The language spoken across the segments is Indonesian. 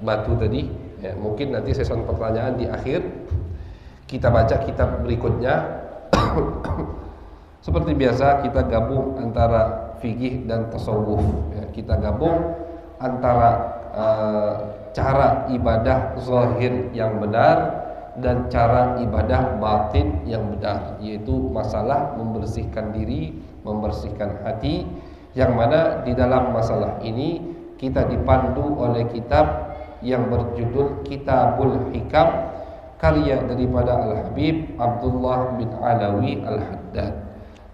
batu tadi ya, mungkin nanti sesi pertanyaan di akhir. Kita baca kitab berikutnya. Seperti biasa kita gabung antara fikih dan tasawuf ya. Kita gabung antara cara ibadah zahir yang benar dan cara ibadah batin yang benar, yaitu masalah membersihkan diri, membersihkan hati, yang mana di dalam masalah ini kita dipandu oleh kitab yang berjudul Kitabul Hikam, karya daripada Al-Habib Abdullah bin Alawi Al-Haddad.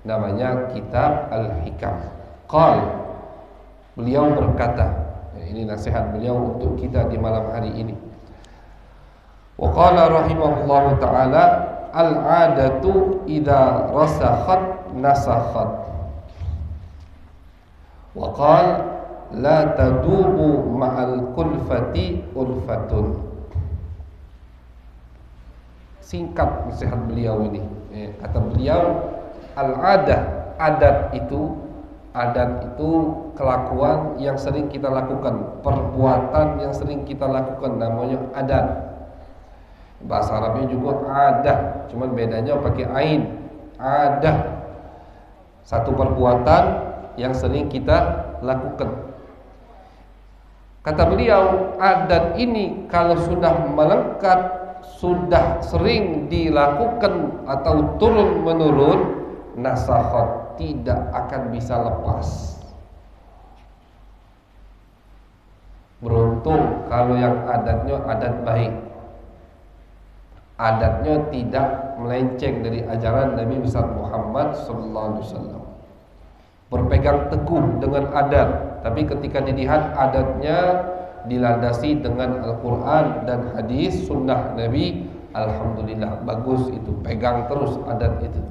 Namanya Kitab Al-Hikam. Beliau berkata, ini nasihat beliau untuk kita di malam hari ini. Wa qala rahimahullahu ta'ala, al-'adatu idza rasakhat nasakhat. Wa qala la tadubu ma'al kulfati ulfatun. Singkat nasihat beliau ini. Kata beliau, al-'adah, adat itu kelakuan yang sering kita lakukan, perbuatan yang sering kita lakukan, namanya adat. Bahasa Arabnya juga adah, cuman bedanya pakai ain. Adah, satu perbuatan yang sering kita lakukan. Kata beliau, adat ini kalau sudah melekat, sudah sering dilakukan atau turun menurun, nasakhat, tidak akan bisa lepas. Beruntung kalau yang adatnya adat baik, adatnya tidak melenceng dari ajaran Nabi besar Muhammad SAW. Berpegang teguh dengan adat, tapi ketika dilihat adatnya dilandasi dengan Al-Quran dan hadis sunnah Nabi, alhamdulillah, bagus itu, pegang terus adat itu.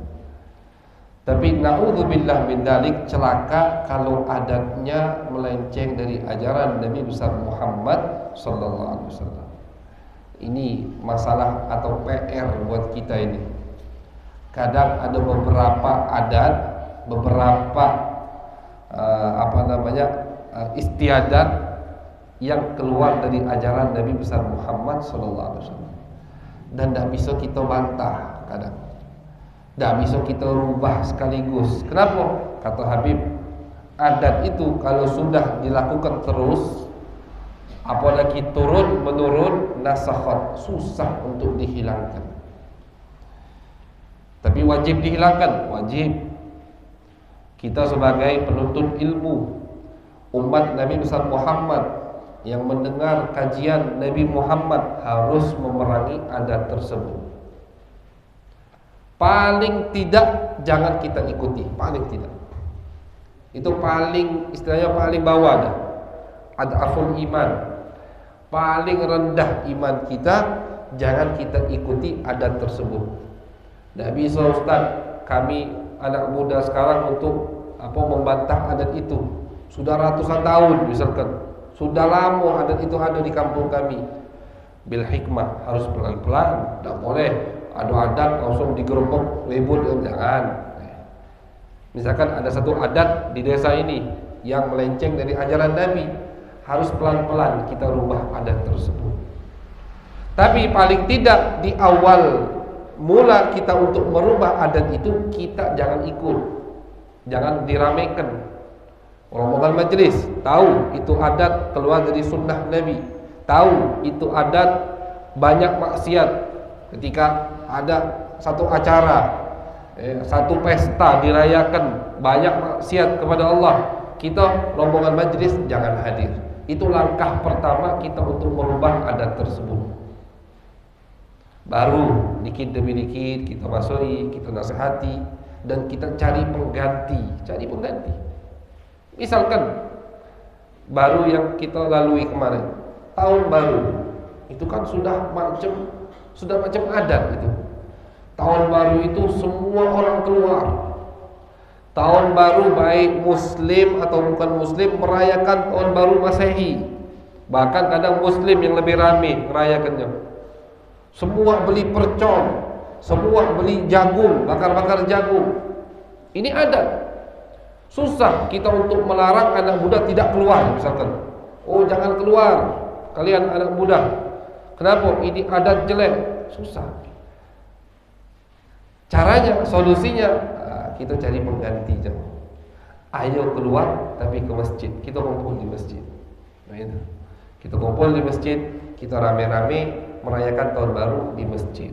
Tapi na'udzubillah min dalik, celaka kalau adatnya melenceng dari ajaran Nabi besar Muhammad SAW. Ini masalah atau PR buat kita ini. Kadang ada beberapa adat, beberapa istiadat yang keluar dari ajaran Nabi besar Muhammad SAW, dan tidak bisa kita bantah kadang. Tidak bisa kita rubah sekaligus. Kenapa? Kata Habib, adat itu kalau sudah dilakukan terus, apalagi turun menurun, nasakhat, susah untuk dihilangkan. Tapi wajib dihilangkan, wajib. Kita sebagai penuntut ilmu, umat Nabi besar Muhammad yang mendengar kajian Nabi Muhammad harus memerangi adat tersebut. Paling tidak jangan kita ikuti, paling tidak. Itu paling, istilahnya paling bawah dah. Adaful iman, paling rendah iman kita, jangan kita ikuti adat tersebut. Tidak bisa Ustaz, kami anak muda sekarang untuk membantah adat itu. Sudah ratusan tahun misalkan, sudah lama adat itu ada di kampung kami. Bil hikmah, harus pelan-pelan, tidak boleh ada adat langsung digerebek ribut, jangan. Misalkan ada satu adat di desa ini yang melenceng dari ajaran Nabi, harus pelan-pelan kita rubah adat tersebut. Tapi paling tidak di awal mula kita untuk merubah adat itu, kita jangan ikut, jangan diramaikan. Rombongan majelis tahu itu adat keluar dari sunnah Nabi, tahu itu adat banyak maksiat. Ketika ada satu acara, satu pesta dirayakan, banyak maksiat kepada Allah, kita rombongan majelis jangan hadir. Itu langkah pertama kita untuk merubah adat tersebut. Baru dikit demi dikit kita masuki, kita nasihati, dan kita cari pengganti. Misalkan baru yang kita lalui kemarin, tahun baru, itu kan sudah macam adat itu. Tahun baru itu semua orang keluar. Tahun baru baik muslim atau bukan muslim merayakan tahun baru Masehi. Bahkan kadang muslim yang lebih ramai merayakannya. Semua beli percon, semua beli jagung, bakar-bakar jagung. Ini adat. Susah kita untuk melarang anak muda tidak keluar misalkan. Oh, jangan keluar. kalian anak muda. Kenapa? Ini adat jelek. Susah. Caranya, solusinya, kita cari pengganti jemaah. Ayo keluar tapi ke masjid. Kita kumpul di masjid. Kita kumpul di masjid, kita rame-rame merayakan tahun baru di masjid.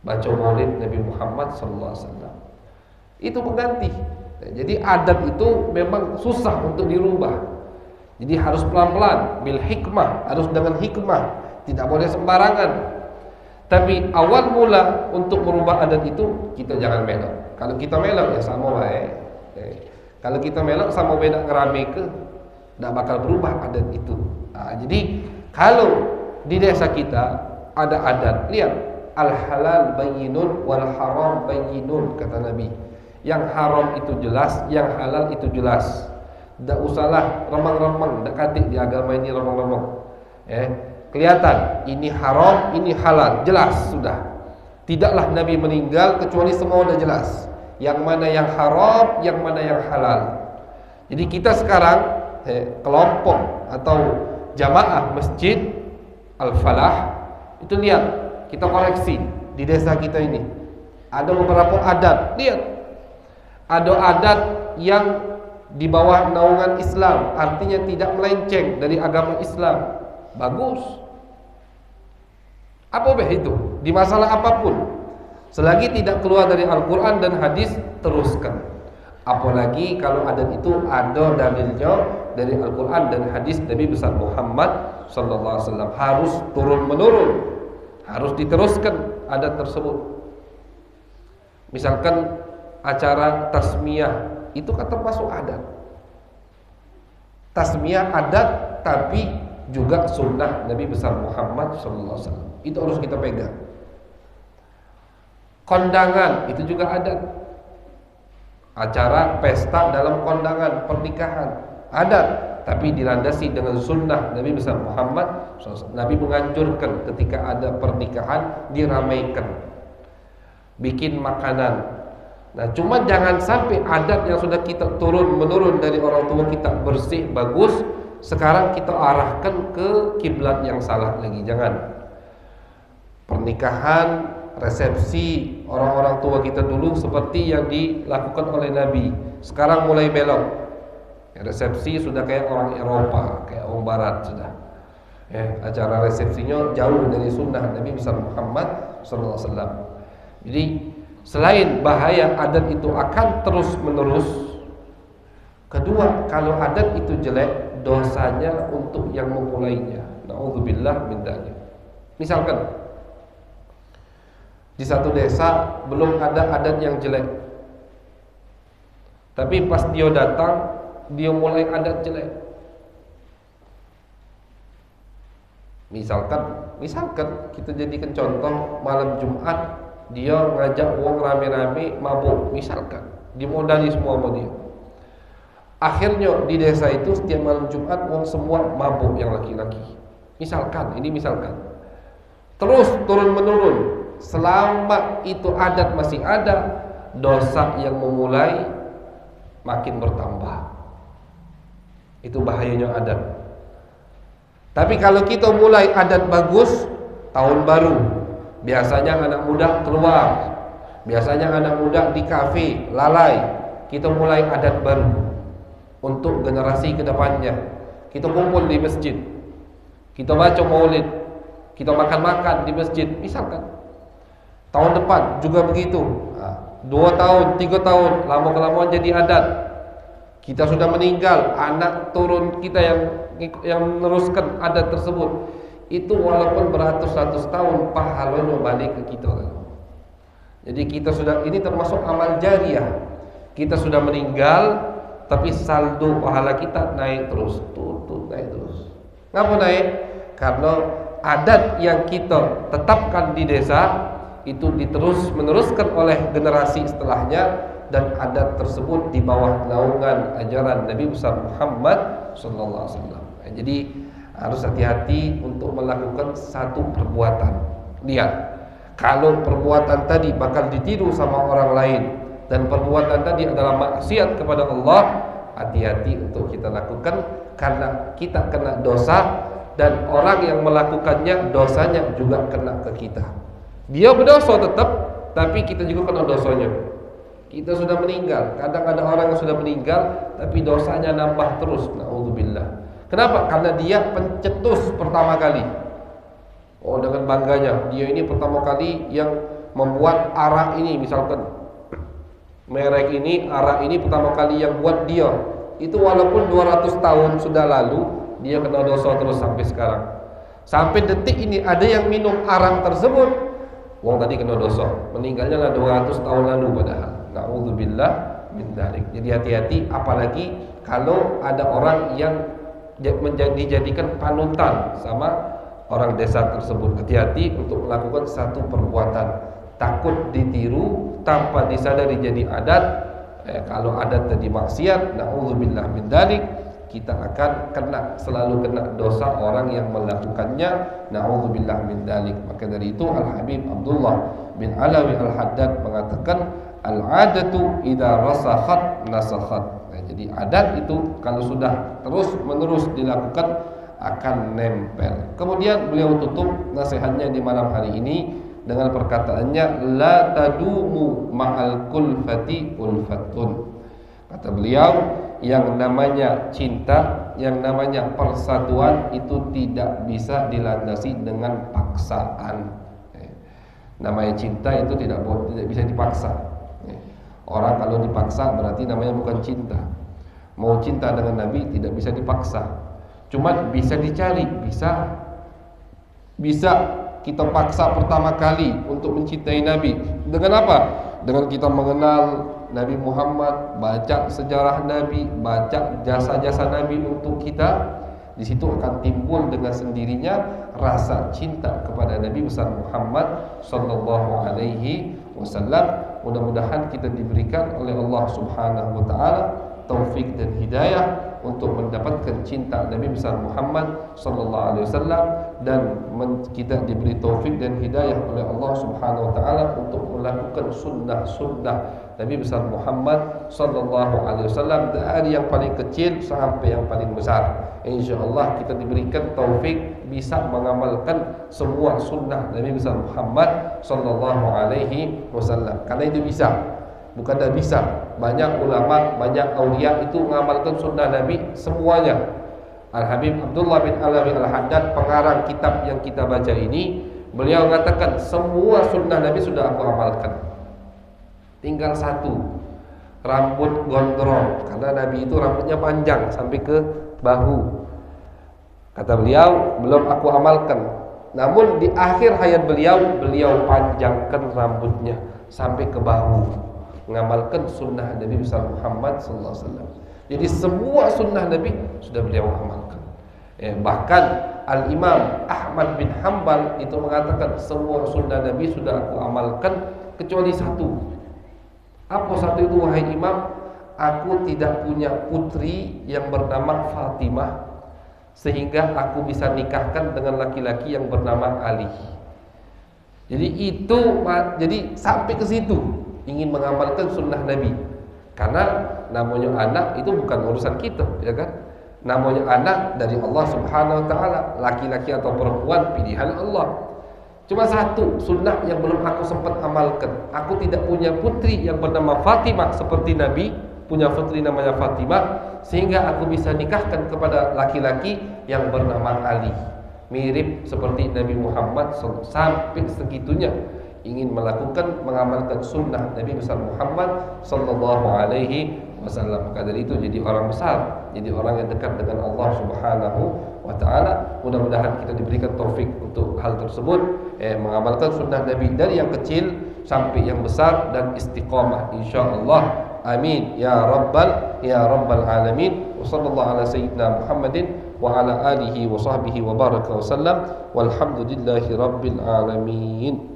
Baca maulid Nabi Muhammad SAW. Itu pengganti. Jadi adat itu memang susah untuk dirubah. Jadi harus pelan-pelan, bil hikmah, harus dengan hikmah, tidak boleh sembarangan. Tapi awal mula untuk merubah adat itu kita jangan melok. Kalau kita melok ya sama baik. Kalau kita melok sama beda ngerame ke, tidak bakal berubah adat itu. Jadi kalau di desa kita ada adat, lihat al halal bayyinun wal haram bayyinun, kata Nabi. Yang haram itu jelas, yang halal itu jelas. Tak usahlah remang-remang, tak katik di agama ini remang-remang. Kelihatan ini haram, ini halal, jelas sudah. Tidaklah Nabi meninggal kecuali semua sudah jelas. Yang mana yang haram, yang mana yang halal. Jadi kita sekarang kelompok atau jamaah masjid Al-Falah itu lihat, kita koreksi di desa kita ini. Ada beberapa adat, lihat. Ada adat yang di bawah naungan Islam, artinya tidak melenceng dari agama Islam. Bagus. Apa itu? Di masalah apapun, selagi tidak keluar dari Al-Quran dan hadis, teruskan. Apalagi kalau adat itu ada dalilnya dari Al-Quran dan hadis Nabi besar Muhammad SAW. Harus turun menurun, harus diteruskan adat tersebut. Misalkan acara tasmiyah, itu kan termasuk adat. Tasmiyah adat, tapi juga sunnah Nabi besar Muhammad SAW. Itu harus kita pegang. Kondangan, itu juga adat. Acara pesta dalam kondangan, pernikahan, adat, tapi dilandasi dengan sunnah Nabi besar Muhammad SAW. Nabi menganjurkan ketika ada pernikahan diramaikan, bikin makanan. Nah, cuma jangan sampai adat yang sudah kita turun menurun dari orang tua kita bersih, bagus, sekarang kita arahkan ke kiblat yang salah lagi. Jangan. Pernikahan, resepsi orang-orang tua kita dulu seperti yang dilakukan oleh Nabi, sekarang mulai belok. Resepsi sudah kayak orang Eropa, kayak orang Barat sudah. Acara resepsinya jauh dari sunnah Nabi besar Muhammad SAW. Jadi selain bahaya adat itu akan terus menerus, kedua, kalau adat itu jelek, dosanya untuk yang memulainya. Na'udzubillah min dzalik. Misalkan di satu desa belum ada adat yang jelek, tapi pas dia datang, dia mulai adat jelek. Misalkan kita jadikan contoh, malam Jumat dia ngajak uang rame-rame mabuk, misalkan dimodali semua sama dia. Akhirnya di desa itu setiap malam Jumat uang semua mabuk yang laki-laki. Misalkan, ini misalkan. Terus turun menurun. Selama itu adat masih ada, dosa yang memulai makin bertambah. Itu bahayanya adat. Tapi kalau kita mulai adat bagus, tahun baru, biasanya anak muda keluar, biasanya anak muda di kafe, lalai. Kita mulai adat baru untuk generasi kedepannya. Kita kumpul di masjid, kita baca maulid, kita makan-makan di masjid. Misalkan tahun depan juga begitu. 2 tahun, 3 tahun, lama-kelamaan jadi adat. Kita sudah meninggal, anak turun kita yang meneruskan adat tersebut. Itu walaupun beratus-ratus tahun, pahalanya balik ke kita. Jadi kita sudah, ini termasuk amal jariah. Kita sudah meninggal, tapi saldo pahala kita naik terus, naik terus. Ngapa naik? Karena adat yang kita tetapkan di desa itu diterus meneruskan oleh generasi setelahnya, dan adat tersebut di bawah naungan ajaran Nabi besar Muhammad SAW. Jadi harus hati-hati untuk melakukan satu perbuatan. Lihat, kalau perbuatan tadi bakal ditiru sama orang lain dan perbuatan tadi adalah maksiat kepada Allah, hati-hati untuk kita lakukan, karena kita kena dosa dan orang yang melakukannya dosanya juga kena ke kita. Dia berdosa tetap, tapi kita juga kena dosanya. Kita sudah meninggal. Kadang ada orang yang sudah meninggal tapi dosanya nambah terus. Na'udzubillah. Kenapa? Karena dia pencetus pertama kali. Oh, dengan bangganya dia ini pertama kali yang membuat arak ini, misalkan merek ini, arak ini pertama kali yang buat dia. Itu walaupun 200 tahun sudah lalu, dia kena dosa terus sampai sekarang. Sampai detik ini ada yang minum arak tersebut, wong tadi kena dosa. Meninggalnya lah 200 tahun lalu padahal. Na'udzubillah min dzalik. Jadi hati-hati, apalagi kalau ada orang yang dijadikan panutan sama orang desa tersebut. Hati-hati untuk melakukan satu perbuatan. Takut ditiru tanpa disadari jadi adat. Kalau adat tadi maksiat, na'udzubillah min dzalik, kita akan selalu kena dosa orang yang melakukannya. Na'udzubillah min dzalik. Maka dari itu Al-Habib Abdullah bin Alawi Al-Haddad mengatakan, al-adatu idza rasakhat nasakhat. Nah, jadi adat itu kalau sudah terus-menerus dilakukan akan nempel. Kemudian beliau tutup nasihatnya di malam hari ini dengan perkataannya, la tadumu ma'al kulfati ulfatun. Kata beliau, yang namanya cinta, yang namanya persatuan itu tidak bisa dilandasi dengan paksaan. Namanya cinta itu tidak bisa dipaksa. Orang kalau dipaksa berarti namanya bukan cinta. Mau cinta dengan Nabi tidak bisa dipaksa. Cuma bisa dicari, bisa kita paksa pertama kali untuk mencintai Nabi. Dengan apa? Dengan kita mengenal Nabi Muhammad, baca sejarah Nabi, baca jasa-jasa Nabi untuk kita. Di situ akan timbul dengan sendirinya rasa cinta kepada Nabi besar Muhammad sallallahu alaihi wasallam. Mudah-mudahan kita diberikan oleh Allah Subhanahu wa taala taufik dan hidayah untuk mendapatkan cinta Nabi besar Muhammad sallallahu alaihi wasallam, dan kita diberi taufik dan hidayah oleh Allah Subhanahu wa taala untuk melakukan sunnah-sunnah Nabi besar Muhammad sallallahu alaihi wasallam dari yang paling kecil sampai yang paling besar. Insyaallah kita diberikan taufik bisa mengamalkan semua sunnah Nabi besar Muhammad sallallahu alaihi wasallam. Karena itu bisa, bukan tidak bisa. Banyak ulama, banyak aulia itu mengamalkan sunnah Nabi semuanya. Al-Habib Abdullah bin Alawi Al-Haddad, pengarang kitab yang kita baca ini, beliau mengatakan semua sunnah Nabi sudah aku amalkan. Tinggal satu, rambut gondrong, karena Nabi itu rambutnya panjang sampai ke bahu. Kata beliau, belum aku amalkan. Namun di akhir hayat beliau panjangkan rambutnya sampai ke bahu, mengamalkan sunnah Nabi besar Muhammad sallallahu alaihi wasallam. Jadi semua sunnah Nabi sudah beliau amalkan. Bahkan Al-Imam Ahmad bin Hanbal itu mengatakan semua sunnah Nabi sudah aku amalkan kecuali satu. Apa satu itu wahai Imam? Aku tidak punya putri yang bernama Fatimah sehingga aku bisa nikahkan dengan laki-laki yang bernama Ali. Jadi sampai ke situ ingin mengamalkan sunnah Nabi. Karena namanya anak itu bukan urusan kita, ya kan? Namanya anak dari Allah Subhanahu wa taala, laki-laki atau perempuan pilihan Allah. Cuma satu sunnah yang belum aku sempat amalkan. Aku tidak punya putri yang bernama Fatimah seperti Nabi punya putri namanya Fatimah, sehingga aku bisa nikahkan kepada laki-laki yang bernama Ali. Mirip seperti Nabi Muhammad sampai segitunya ingin mengamalkan sunnah Nabi besar Muhammad sallallahu alaihi wasallam. Maka dari itu jadi orang besar, jadi orang yang dekat dengan Allah Subhanahu wa taala. Mudah-mudahan kita diberikan taufik untuk hal tersebut, mengamalkan sunnah Nabi dari yang kecil sampai yang besar dan istiqamah insyaallah. Amin ya rabbal alamin. Wa sallallahu ala sayyidina Muhammadin wa ala alihi wa sahbihi wa baraka wa sallam. Walhamdulillahi rabbil alamin.